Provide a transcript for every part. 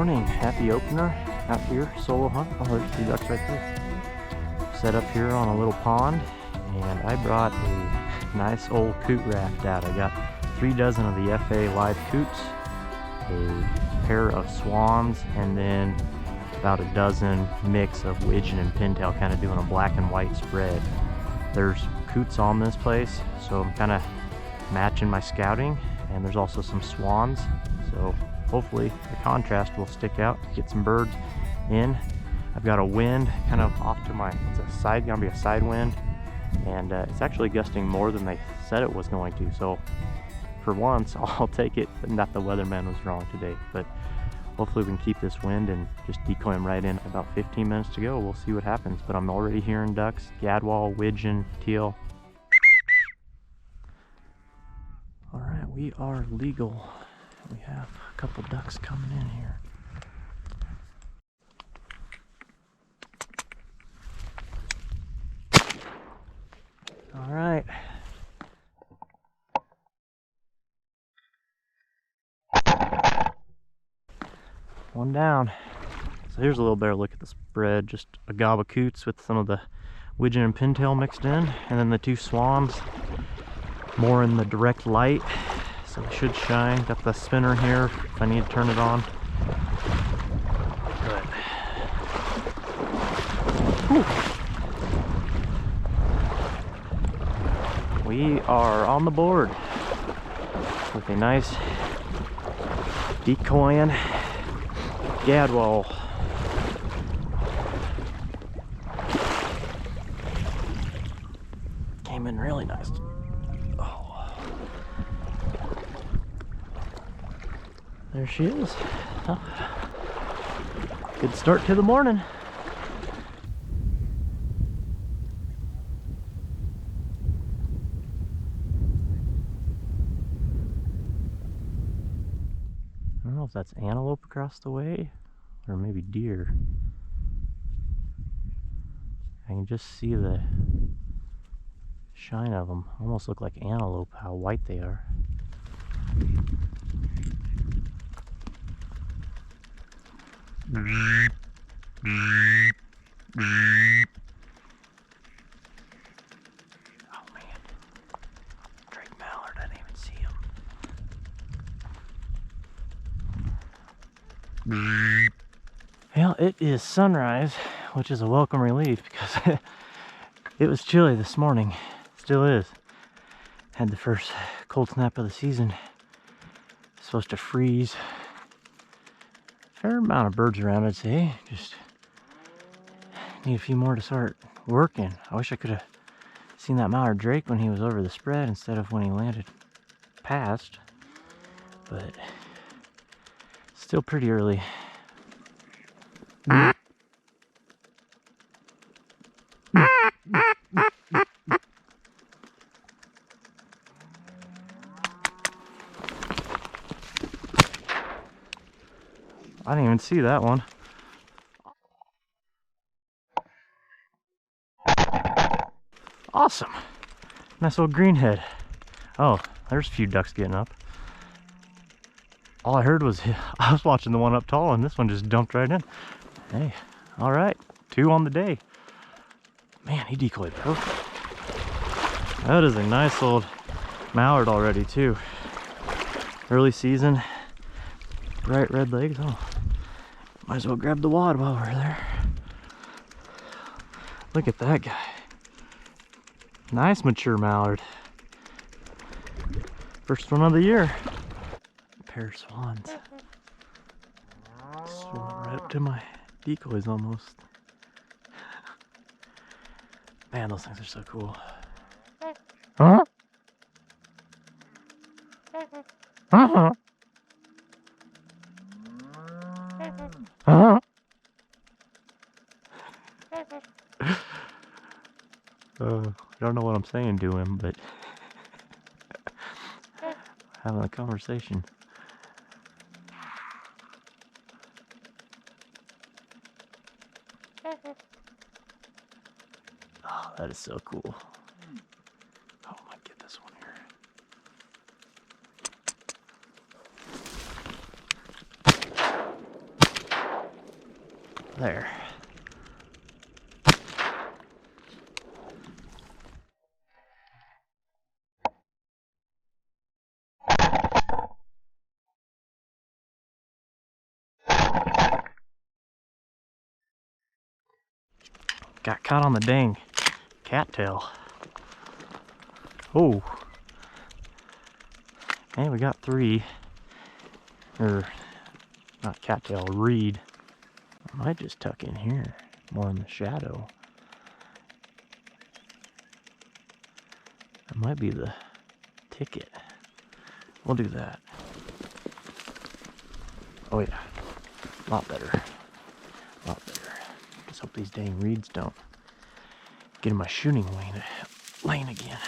morning, happy opener out here, solo hunt. Oh, there's 2 ducks right there. Set up here on a little pond, and I brought a nice old coot raft out. I got 3 dozen of the FA live coots, a pair of swans, and then about a dozen mix of widgeon and pintail, kind of doing a black and white spread. There's coots on this place, so I'm kind of matching my scouting, and there's also some swans, so hopefully the contrast will stick out, get some birds in. I've got a wind kind of off to my, it's a side, gonna be a side wind, and it's actually gusting more than they said it was going to, so for once I'll take it that the weatherman was wrong today. But hopefully we can keep this wind and just decoy them right in. About 15 minutes to go, we'll see what happens, but I'm already hearing ducks, gadwall, widgeon, teal. All right, we are legal. We have a couple ducks coming in here. All right. One down. So here's a little better look at the spread. Just a gob of coots with some of the widgeon and pintail mixed in, and then the 2 swans more in the direct light, so they should shine. Got the spinner here if I need to turn it on. Good. Whew. We are on the board with a nice decoying gadwall. Came in really nice. Oh. There she is. Oh. Good start to the morning. I don't know if that's antelope across the way or maybe deer. I can just see the shine of them. Almost look like antelope, how white they are. Oh man, Drake mallard, I didn't even see him. Well, it is sunrise, which is a welcome relief because it was chilly this morning. Still is. Had the first cold snap of the season. It's supposed to freeze. Fair amount of birds around, I'd say. Just need a few more to start working. I wish I could have seen that mallard drake when he was over the spread instead of when he landed past. But still pretty early. I didn't even see that one. Awesome. Nice little greenhead. Oh, there's a few ducks getting up. All I heard was, I was watching the one up tall and this one just dumped right in. Hey, all right, 2 on the day. Man, he decoyed perfect. That is a nice old mallard already too. Early season, bright red legs. Oh, might as well grab the wad while we're there. Look at that guy. Nice mature mallard. First one of the year. A pair of swans. Swam right up to my decoys almost. Man, those things are so cool. Huh? Uh-huh. Uh-huh. I don't know what I'm saying to him, but having a conversation. Oh, that is so cool. Oh, I might get this one here. There. Got caught on the dang cattail. Oh. And we got 3. Or, not cattail, reed. I might just tuck in here, more in the shadow. That might be the ticket. We'll do that. Oh yeah, a lot better. A lot better. Just hope these dang reeds don't get in my shooting lane again.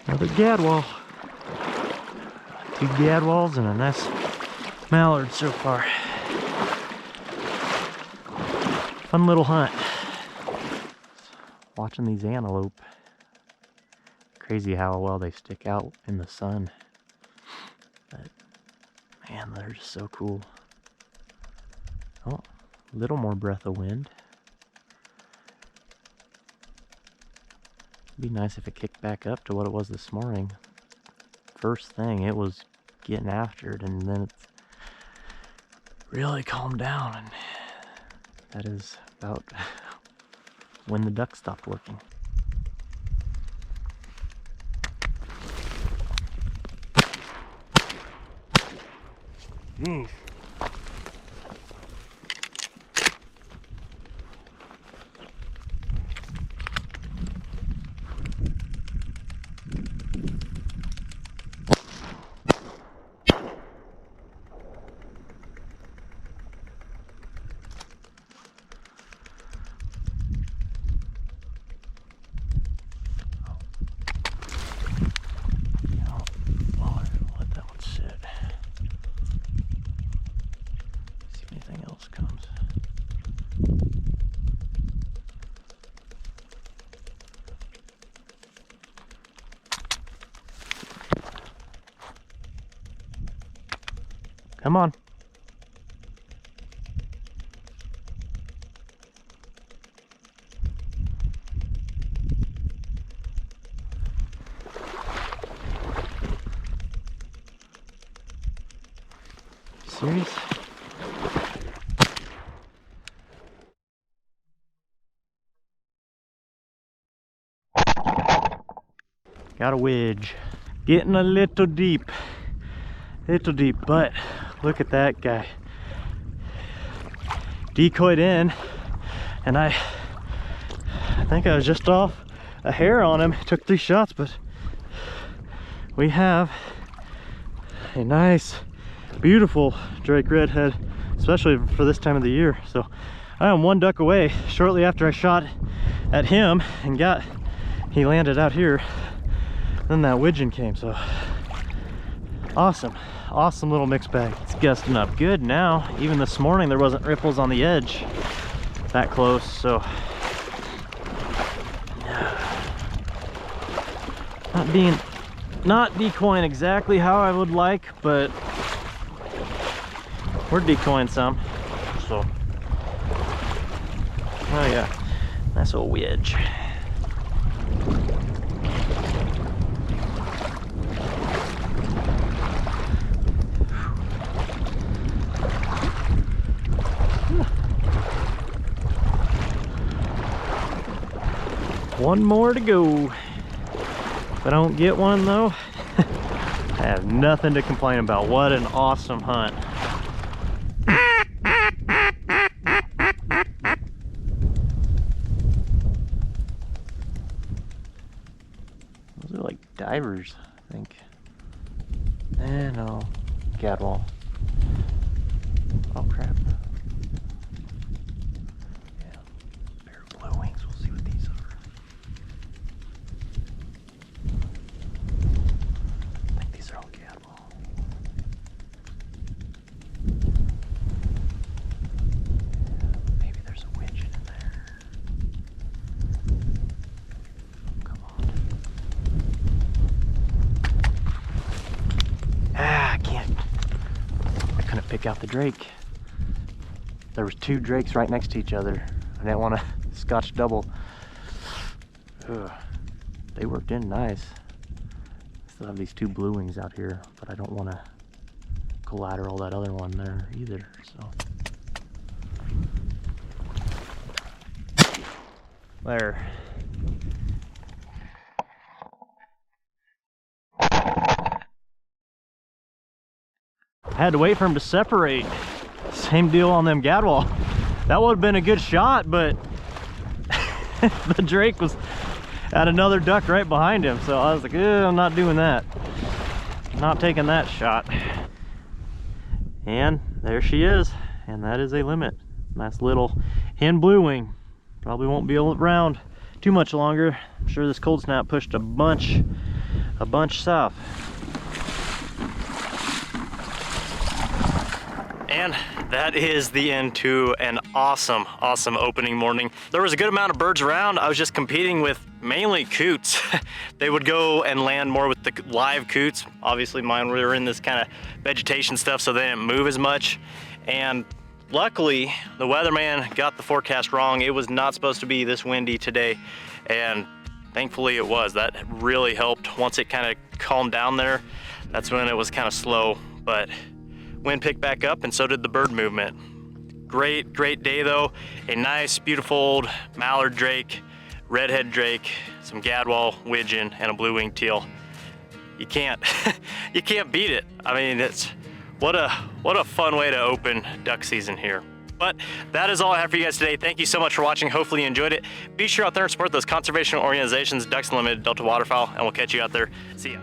Another gadwall. 2 gadwalls and a nice mallard so far. Fun little hunt. Watching these antelope. Crazy how well they stick out in the sun. But man, they're just so cool. Oh, a little more breath of wind. It'd be nice if it kicked back up to what it was this morning. First thing, it was getting after it, and then it's really calmed down, and that is about when the duck stopped working. Jeez. Come on. Serious? Got a wedge. Getting a little deep, but look at that guy. Decoyed in, and I think I was just off a hair on him. Took 3 shots, but we have a nice, beautiful Drake redhead, especially for this time of the year. So I am 1 duck away. Shortly after I shot at him and he landed out here, then that widgeon came. So awesome little mixed bag. It's gusting up good now. Even this morning there wasn't ripples on the edge that close, so not decoying exactly how I would like, but we're decoying some. So oh yeah, nice old wedge. One more to go. If I don't get one though, I have nothing to complain about. What an awesome hunt. Those are like divers, I think. No, gadwall. Oh crap. Pick out the drake. there was 2 drakes right next to each other. I didn't want to scotch double. Ugh. They worked in nice. Still have these 2 blue wings out here, but I don't want to collateral that other one there either, so. There. I had to wait for him to separate. Same deal on them gadwall. That would have been a good shot, but the drake was had another duck right behind him, so I was like, I'm not doing that. Not taking that shot. And there she is, and that is a limit. Nice little hen blue wing. Probably won't be around too much longer. I'm sure this cold snap pushed a bunch south. And that is the end to an awesome opening morning. There was a good amount of birds around. I was just competing with mainly coots. They would go and land more with the live coots. Obviously mine were in this kind of vegetation stuff, so they didn't move as much. And luckily, the weatherman got the forecast wrong. It was not supposed to be this windy today, and thankfully it was. That really helped. Once it kind of calmed down there, that's when it was kind of slow, but wind picked back up and so did the bird movement. Great day though. A nice, beautiful old mallard drake, redhead drake, some gadwall, widgeon, and a blue-winged teal. You can't, you can't beat it. I mean, it's what a fun way to open duck season here. But that is all I have for you guys today. Thank you so much for watching. Hopefully you enjoyed it. Be sure out there and support those conservation organizations, Ducks Unlimited, Delta Waterfowl, and we'll catch you out there. See ya.